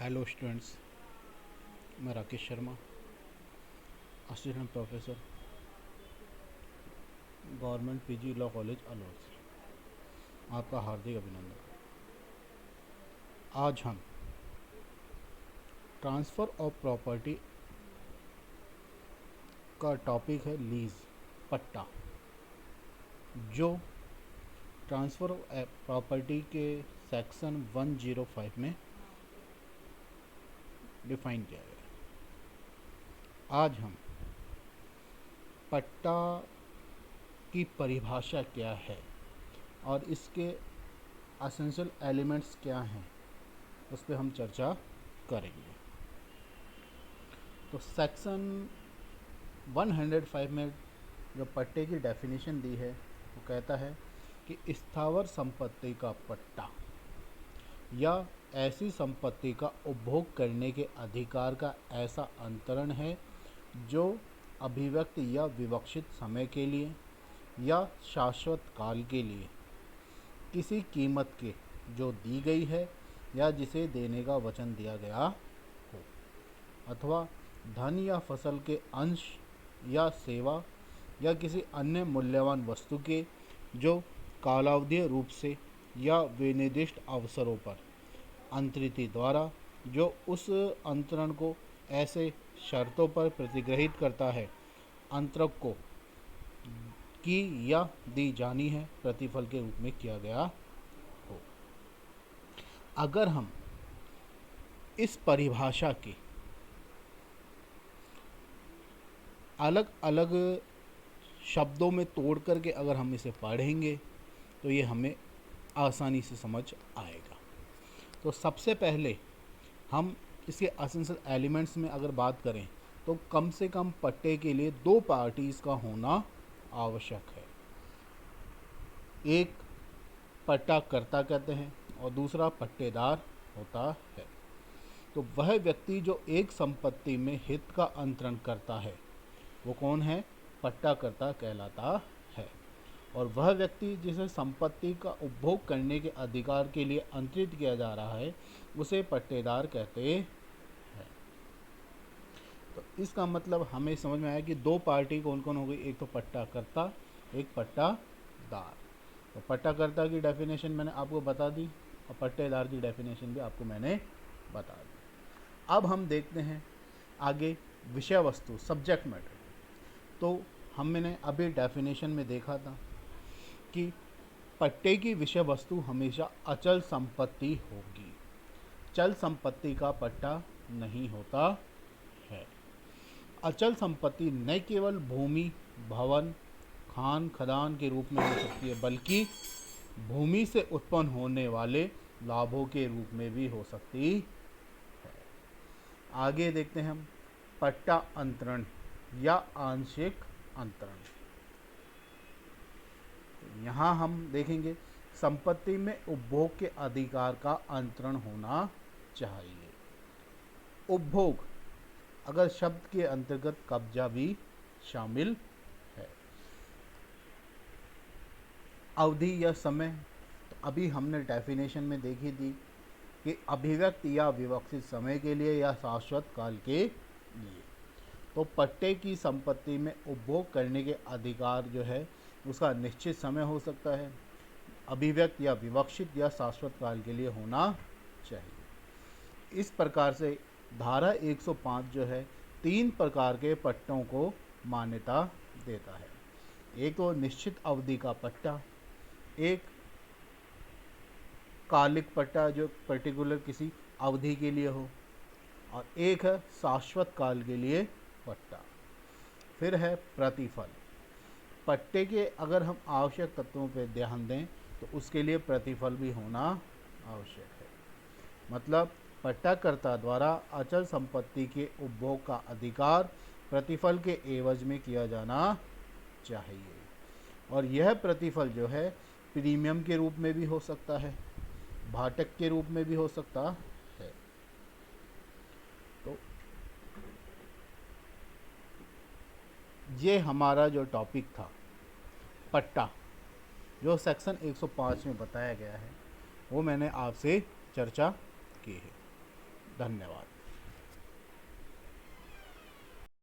Hello students, मैं Rakesh Sharma, assistant professor, government PG law college Alwar से आपका हार्दिक अभिनंदन। आज हम ट्रांसफ़र ऑफ प्रॉपर्टी का टॉपिक है लीज, पट्टा, जो ट्रांसफ़र ऑफ प्रॉपर्टी के सेक्शन 105 में डिफाइन किया गया है। आज हम पट्टा की परिभाषा क्या है और इसके एसेंशियल एलिमेंट्स क्या हैं, उस पर हम चर्चा करेंगे। तो सेक्शन 105 में जो पट्टे की डेफिनेशन दी है वो कहता है कि स्थावर संपत्ति का पट्टा या ऐसी संपत्ति का उपभोग करने के अधिकार का ऐसा अंतरण है जो अभिव्यक्त या विवक्षित समय के लिए या शाश्वत काल के लिए किसी कीमत के जो दी गई है या जिसे देने का वचन दिया गया हो, अथवा धन या फसल के अंश या सेवा या किसी अन्य मूल्यवान वस्तु के जो कालावधीय रूप से या विनिर्दिष्ट अवसरों पर अंतरिति द्वारा जो उस अंतरण को ऐसे शर्तों पर प्रतिग्रहित करता है अंतरक को की या दी जानी है प्रतिफल के रूप में किया गया हो। अगर हम इस परिभाषा के अलग अलग शब्दों में तोड़ करके अगर हम इसे पढ़ेंगे तो ये हमें आसानी से समझ आएगा। तो सबसे पहले हम इसके एसेंशियल एलिमेंट्स में अगर बात करें तो कम से कम पट्टे के लिए दो पार्टीज़ का होना आवश्यक है। एक पट्टाकर्ता कहते हैं और दूसरा पट्टेदार होता है। तो वह व्यक्ति जो एक संपत्ति में हित का अंतरण करता है वो कौन है? पट्टाकर्ता कहलाता है। और वह व्यक्ति जिसे संपत्ति का उपभोग करने के अधिकार के लिए अंतरित किया जा रहा है उसे पट्टेदार कहते हैं। तो इसका मतलब हमें समझ में आया कि दो पार्टी कौन कौन हो गई, एक तो पट्टाकर्ता, एक पट्टादार। तो पट्टाकर्ता की डेफिनेशन मैंने आपको बता दी और पट्टेदार की डेफिनेशन भी आपको मैंने बता दी। अब हम देखते हैं आगे विषय वस्तु, सब्जेक्ट मैटर। तो हमने अभी डेफिनेशन में देखा था कि पट्टे की विषय वस्तु हमेशा अचल संपत्ति होगी, चल संपत्ति का पट्टा नहीं होता है। अचल संपत्ति न केवल भूमि, भवन, खान, खदान के रूप में हो सकती है बल्कि भूमि से उत्पन्न होने वाले लाभों के रूप में भी हो सकती है। आगे देखते हैं हम पट्टा अंतरण या आंशिक अंतरण। यहाँ हम देखेंगे संपत्ति में उपभोग के अधिकार का अंतरण होना चाहिए। उपभोग अगर शब्द के अंतर्गत कब्जा भी शामिल है। अवधि या समय, तो अभी हमने डेफिनेशन में देखी थी कि अभिव्यक्त या विवक्षित समय के लिए या शाश्वत काल के लिए। तो पट्टे की संपत्ति में उपभोग करने के अधिकार जो है उसका निश्चित समय हो सकता है, अभिव्यक्त या विवक्षित या शाश्वत काल के लिए होना चाहिए। इस प्रकार से धारा 105 जो है तीन प्रकार के पट्टों को मान्यता देता है। एक तो निश्चित अवधि का पट्टा, एक कालिक पट्टा जो पर्टिकुलर किसी अवधि के लिए हो, और एक है शाश्वत काल के लिए पट्टा। फिर है प्रतिफल। पट्टे के अगर हम आवश्यक तत्वों पर ध्यान दें तो उसके लिए प्रतिफल भी होना आवश्यक है। मतलब पट्टाकर्ता द्वारा अचल संपत्ति के उपभोग का अधिकार प्रतिफल के एवज में किया जाना चाहिए, और यह प्रतिफल जो है प्रीमियम के रूप में भी हो सकता है, भाटक के रूप में भी हो सकता है। तो ये हमारा जो टॉपिक था पट्टा, जो सेक्शन 105 में बताया गया है, वो मैंने आपसे चर्चा की है। धन्यवाद।